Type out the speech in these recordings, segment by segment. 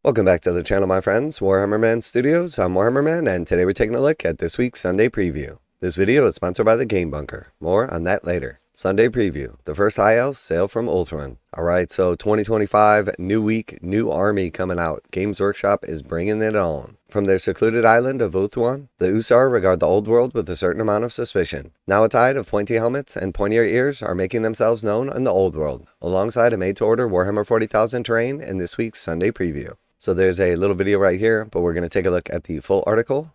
Welcome back to the channel, my friends. Warhammer Man Studios. I'm Warhammer Man, and today we're taking a look at this week's Sunday preview. This video is sponsored by the Game Bunker. More on that later. Sunday preview. The first High Elves sail from Ulthuan. Alright, so 2025, new week, new army coming out. Games Workshop is bringing it on. From their secluded island of Ulthuan, the Usar regard the old world with a certain amount of suspicion. Now a tide of pointy helmets and pointier ears are making themselves known in the old world, alongside a made-to-order Warhammer 40,000 terrain in this week's Sunday preview. So there's a little video right here, but we're going to take a look at the full article.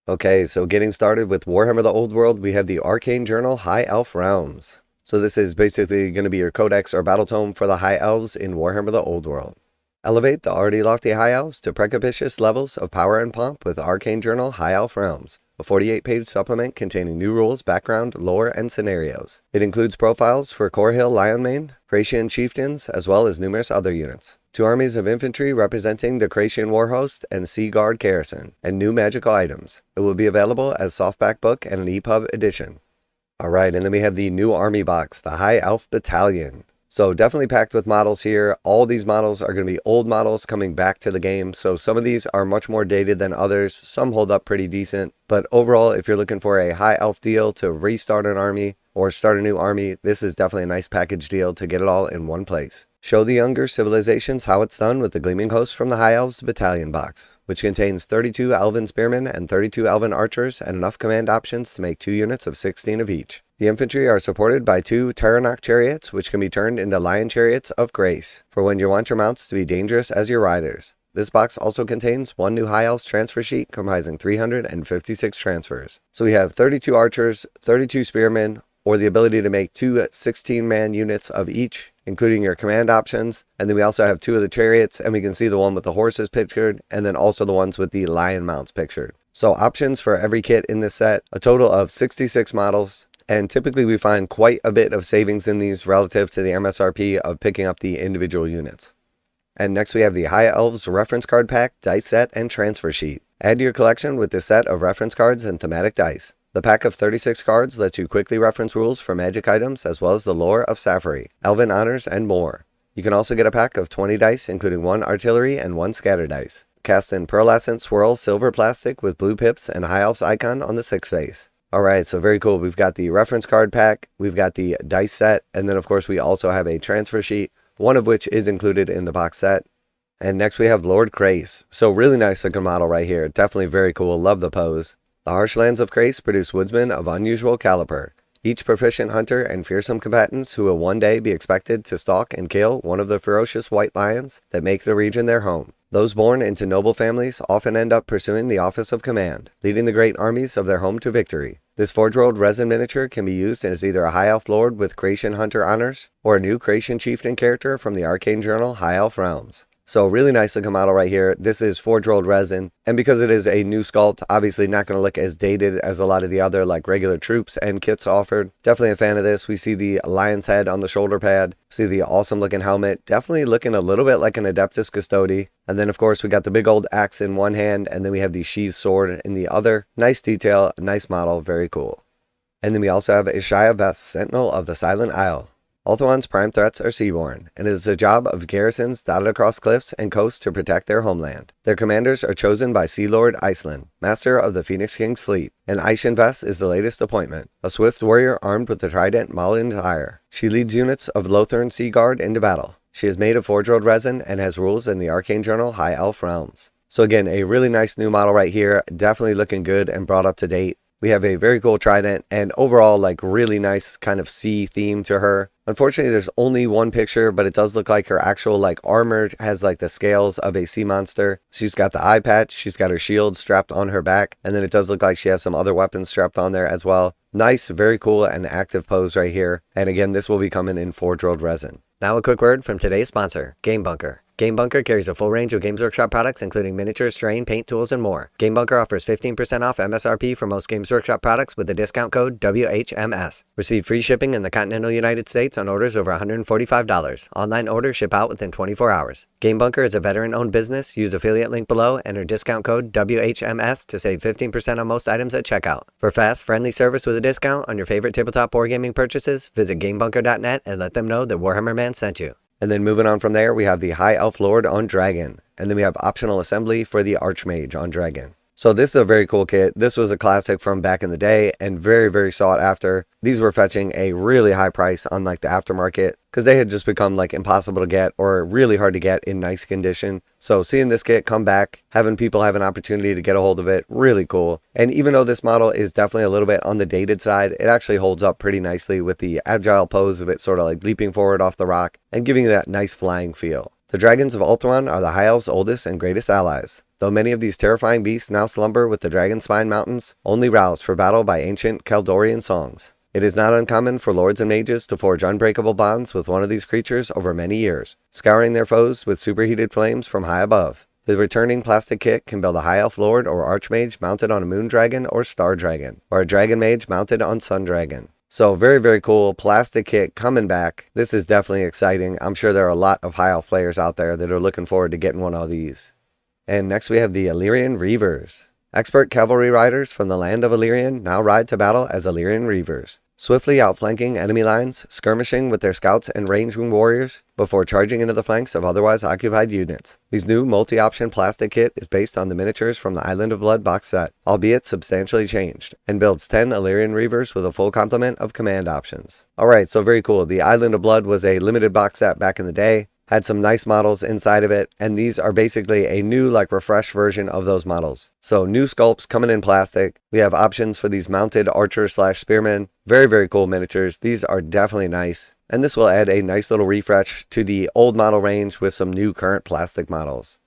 Okay, so getting started with Warhammer the Old World, we have the Arcane Journal High Elf Realms. So this is basically going to be your codex or battle tome for the High Elves in Warhammer the Old World. Elevate the already lofty High Elves to precipitous levels of power and pomp with Arcane Journal High Elf Realms, a 48-page supplement containing new rules, background, lore, and scenarios. It includes profiles for Corhill Lionmane, Chracian chieftains, as well as numerous other units. 2 armies of infantry representing the Chracian Warhost and Sea Guard garrison, and new magical items. It will be available as softback book and an EPUB edition. Alright, and then we have the new army box, the High Elf Battalion. So definitely packed with models here. All these models are going to be old models coming back to the game. So some of these are much more dated than others. Some hold up pretty decent. But overall, if you're looking for a High Elf deal to restart an army or start a new army, this is definitely a nice package deal to get it all in one place. Show the younger civilizations how it's done with the Gleaming Host from the High Elves Battalion box, which contains 32 Elven Spearmen and 32 Elven Archers and enough command options to make 2 units of 16 of each. The infantry are supported by 2 Terranok chariots, which can be turned into Lion Chariots of Grace, for when you want your mounts to be dangerous as your riders. This box also contains 1 new High Elves transfer sheet comprising 356 transfers. So we have 32 Archers, 32 Spearmen, or the ability to make 2 16-man units of each, including your command options. And then we also have 2 of the chariots, and we can see the one with the horses pictured, and then also the ones with the lion mounts pictured. So options for every kit in this set, a total of 66 models. And typically we find quite a bit of savings in these relative to the MSRP of picking up the individual units. And next we have the High Elves Reference Card Pack, Dice Set, and Transfer Sheet. Add to your collection with this set of reference cards and thematic dice. The pack of 36 cards lets you quickly reference rules for magic items as well as the lore of Safari, Elven honors, and more. You can also get a pack of 20 dice including 1 artillery and 1 scatter dice. Cast in pearlescent swirl silver plastic with blue pips and High Elf's icon on the 6th face. Alright, so very cool. We've got the reference card pack, we've got the dice set, and then of course we also have a transfer sheet, one of which is included in the box set. And next we have Lord Chrace. So really nice looking model right here. Definitely very cool. Love the pose. The harsh lands of Chrace produce woodsmen of unusual caliber, each proficient hunter and fearsome combatants who will one day be expected to stalk and kill one of the ferocious white lions that make the region their home. Those born into noble families often end up pursuing the office of command, leading the great armies of their home to victory. This forgeworld resin miniature can be used as either a High Elf Lord with Chracian Hunter honors, or a new Chracian Chieftain character from the Arcane Journal High Elf Realms. So really nice looking model right here. This is forgeworld resin, and because it is a new sculpt, obviously not going to look as dated as a lot of the other like regular troops and kits offered. Definitely a fan of this. We see the lion's head on the shoulder pad, see the awesome looking helmet, definitely looking a little bit like an Adeptus Custodi. And then of course we got the big old axe in one hand, and then we have the sheathed sword in the other. Nice detail, nice model, very cool. And then we also have Ishaya Vess, Sentinel of the Silent Isle. Ulthuan's prime threats are seaborne, and it is the job of garrisons dotted across cliffs and coasts to protect their homeland. Their commanders are chosen by Sea Lord Iceland, master of the Phoenix King's fleet, and Aishin Vess is the latest appointment, a swift warrior armed with the trident Malin's Ire. She leads units of Lothern Sea Guard into battle. She is made of forgeworld resin and has rules in the Arcane Journal High Elf Realms. So again, a really nice new model right here, definitely looking good and brought up to date. We have a very cool trident and overall like really nice kind of sea theme to her. Unfortunately, there's only one picture, but it does look like her actual like armor has like the scales of a sea monster. She's got the eye patch, she's got her shield strapped on her back, and then it does look like she has some other weapons strapped on there as well. Nice, very cool and active pose right here. And again, this will be coming in forgeworld resin. Now a quick word from today's sponsor, Game Bunker. Game Bunker carries a full range of Games Workshop products including miniatures, terrain, paint, tools, and more. Game Bunker offers 15% off MSRP for most Games Workshop products with the discount code WHMS. Receive free shipping in the continental United States on orders over $145. Online orders ship out within 24 hours. Game Bunker is a veteran-owned business. Use affiliate link below, enter discount code WHMS to save 15% on most items at checkout. For fast, friendly service with a discount on your favorite tabletop wargaming purchases, visit GameBunker.net and let them know that Warhammer Man sent you. And then moving on from there, we have the High Elf Lord on Dragon. And then we have optional assembly for the Archmage on Dragon. So this is a very cool kit. This was a classic from back in the day and very, very sought after. These were fetching a really high price on like the aftermarket because they had just become like impossible to get or really hard to get in nice condition. So seeing this kit come back, having people have an opportunity to get a hold of it, really cool. And even though this model is definitely a little bit on the dated side, it actually holds up pretty nicely with the agile pose of it sort of like leaping forward off the rock and giving you that nice flying feel. The dragons of Ulthuan are the High Elves' oldest and greatest allies. Though many of these terrifying beasts now slumber with the Dragonspine Mountains, only roused for battle by ancient Kaldorian songs. It is not uncommon for lords and mages to forge unbreakable bonds with one of these creatures over many years, scouring their foes with superheated flames from high above. The returning plastic kit can build a High Elf Lord or Archmage mounted on a Moon Dragon or Star Dragon, or a Dragon Mage mounted on Sun Dragon. So very, very cool plastic kit coming back. This is definitely exciting. I'm sure there are a lot of High Elf players out there that are looking forward to getting one of these. And next we have the Ellyrian Reavers. Expert cavalry riders from the land of Ellyrian now ride to battle as Ellyrian Reavers, swiftly outflanking enemy lines, skirmishing with their scouts and ranged warriors before charging into the flanks of otherwise occupied units. These new multi-option plastic kit is based on the miniatures from the Island of Blood box set, albeit substantially changed, and builds 10 Ellyrian Reavers with a full complement of command options. Alright, so very cool. The Island of Blood was a limited box set back in the day. Had some nice models inside of it, and these are basically a new, like, refreshed version of those models. So new sculpts coming in plastic. We have options for these mounted archer/spearmen. Very, very cool miniatures. These are definitely nice, and this will add a nice little refresh to the old model range with some new current plastic models.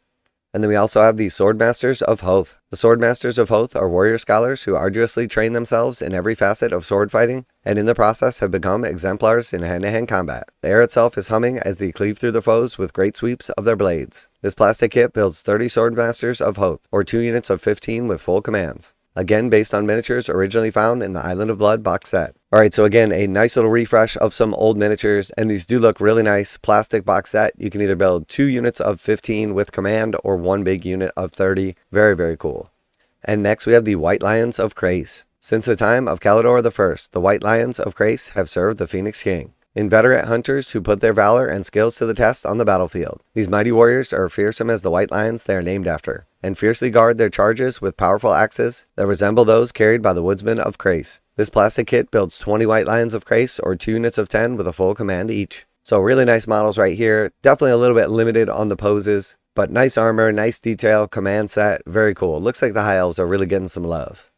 And then we also have the Swordmasters of Hoeth. The Swordmasters of Hoeth are warrior scholars who arduously train themselves in every facet of sword fighting, and in the process have become exemplars in hand-to-hand combat. The air itself is humming as they cleave through the foes with great sweeps of their blades. This plastic kit builds 30 Swordmasters of Hoeth, or 2 units of 15 with full commands. Again, based on miniatures originally found in the Island of Blood box set. Alright, so again, a nice little refresh of some old miniatures, and these do look really nice. Plastic box set. You can either build 2 units of 15 with command or 1 big unit of 30. Very, very cool. And next we have the White Lions of Chrace. Since the time of Calidor I, the White Lions of Chrace have served the Phoenix King. Inveterate hunters who put their valor and skills to the test on the battlefield. These mighty warriors are fearsome as the white lions they are named after, and fiercely guard their charges with powerful axes that resemble those carried by the woodsmen of Chrace. This plastic kit builds 20 White Lions of Chrace, or 2 units of 10 with a full command each. So really nice models right here. Definitely a little bit limited on the poses, but nice armor, nice detail, command set, very cool. Looks like the High Elves are really getting some love.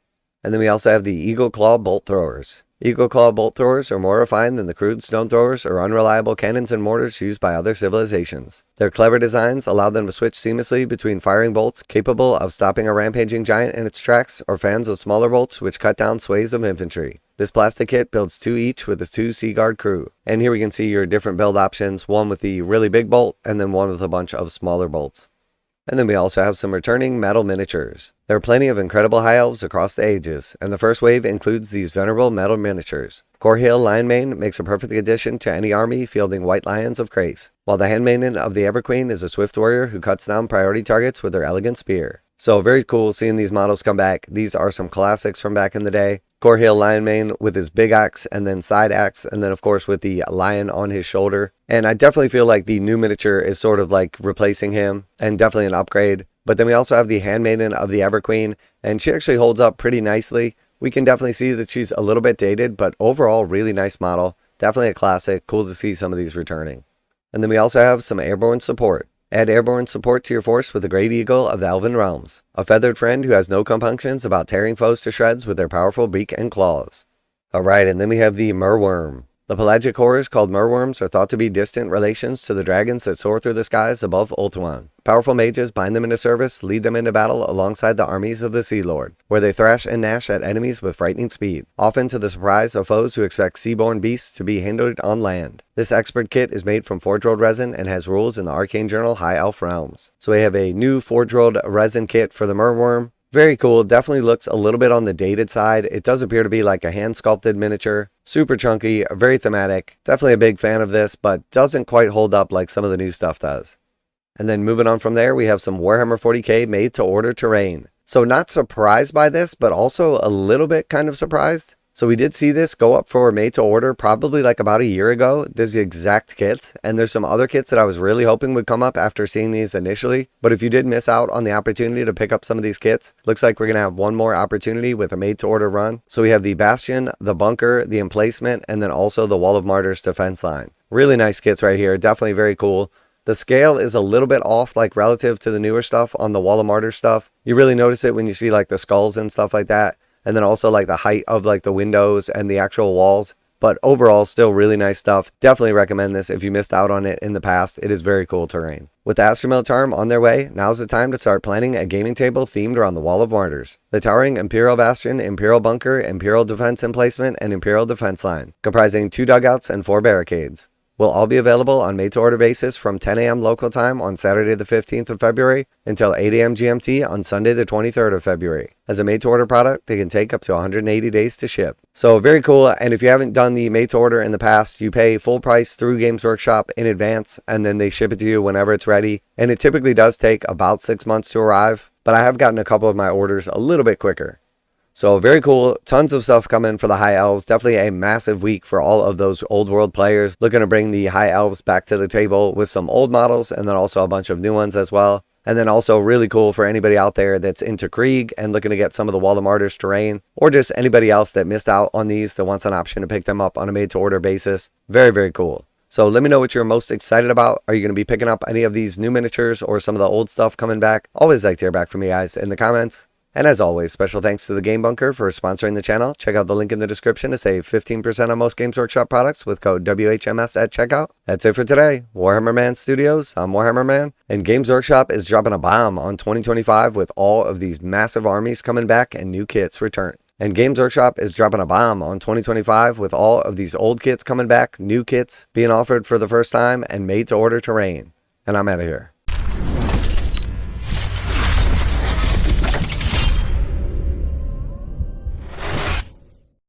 And then we also have the Eagle Claw Bolt Throwers. Eagle Claw bolt throwers are more refined than the crude stone throwers or unreliable cannons and mortars used by other civilizations. Their clever designs allow them to switch seamlessly between firing bolts capable of stopping a rampaging giant in its tracks or fans of smaller bolts which cut down sways of infantry. This plastic kit builds 2 each with its 2 Sea Guard crew. And here we can see your different build options, one with the really big bolt and then one with a bunch of smaller bolts. And then we also have some returning metal miniatures. There are plenty of incredible High Elves across the ages, and the first wave includes these venerable metal miniatures. Corhill Lionmane makes a perfect addition to any army fielding White Lions of Chrace, while the Handmaiden of the Everqueen is a swift warrior who cuts down priority targets with her elegant spear. So very cool seeing these models come back. These are some classics from back in the day. Corhill Lionmane with his big axe and then side axe, and then of course with the lion on his shoulder. And I definitely feel like the new miniature is sort of like replacing him, and definitely an upgrade. But then we also have the Handmaiden of the Everqueen, and she actually holds up pretty nicely. We can definitely see that she's a little bit dated, but overall really nice model. Definitely a classic. Cool to see some of these returning. And then we also have some airborne support. Add airborne support to your force with the Great Eagle of the Elven Realms, a feathered friend who has no compunctions about tearing foes to shreds with their powerful beak and claws. Alright, and then we have the Merwyrm. The pelagic horrors called Merwyrms are thought to be distant relations to the dragons that soar through the skies above Ulthuan. Powerful mages bind them into service, lead them into battle alongside the armies of the Sea Lord, where they thrash and gnash at enemies with frightening speed, often to the surprise of foes who expect seaborne beasts to be hindered on land. This expert kit is made from forgeworld resin and has rules in the Arcane Journal High Elf realms. So we have a new forgeworld resin kit for the Merwyrm. Very cool. Definitely looks a little bit on the dated side. It does appear to be like a hand-sculpted miniature. Super chunky, very thematic. Definitely a big fan of this, but doesn't quite hold up like some of the new stuff does. And then moving on from there, we have some Warhammer 40k made to order terrain. So not surprised by this, but also a little bit kind of surprised. So we did see this go up for made to order probably like about a year ago. There's the exact kits, and there's some other kits that I was really hoping would come up after seeing these initially. But if you did miss out on the opportunity to pick up some of these kits, looks like we're going to have one more opportunity with a made to order run. So we have the Bastion, the Bunker, the Emplacement, and then also the Wall of Martyrs defense line. Really nice kits right here. Definitely very cool. The scale is a little bit off, like relative to the newer stuff on the Wall of Martyrs stuff. You really notice it when you see like the skulls and stuff like that. And then also like the height of like the windows and the actual walls. But overall, still really nice stuff. Definitely recommend this if you missed out on it in the past. It is very cool terrain. With the Astra Militarum on their way, now's the time to start planning a gaming table themed around the Wall of Martyrs. The towering Imperial Bastion, Imperial Bunker, Imperial Defense Emplacement, and Imperial Defense Line, comprising 2 dugouts and 4 barricades, will all be available on made-to-order basis from 10 a.m. local time on Saturday the 15th of February until 8 a.m. GMT on Sunday the 23rd of February. As a made-to-order product, they can take up to 180 days to ship. So very cool, and if you haven't done the made-to-order in the past, you pay full price through Games Workshop in advance, and then they ship it to you whenever it's ready. And it typically does take about 6 months to arrive, but I have gotten a couple of my orders a little bit quicker. So very cool. Tons of stuff coming for the High Elves. Definitely a massive week for all of those old world players looking to bring the High Elves back to the table with some old models and then also a bunch of new ones as well. And then also really cool for anybody out there that's into Krieg and looking to get some of the Wall of Martyrs terrain, or just anybody else that missed out on these that wants an option to pick them up on a made to order basis. Very, very cool. So let me know what you're most excited about. Are you going to be picking up any of these new miniatures or some of the old stuff coming back? Always like to hear back from you guys in the comments. And as always, special thanks to the Game Bunker for sponsoring the channel. Check out the link in the description to save 15% on most Games Workshop products with code WHMS at checkout. That's it for today. Warhammer Man Studios, I'm Warhammer Man, and Games Workshop is dropping a bomb on 2025 with all of these massive armies coming back and new kits returning. And Games Workshop is dropping a bomb on 2025 with all of these old kits coming back, new kits being offered for the first time, and made to order terrain. And I'm out of here.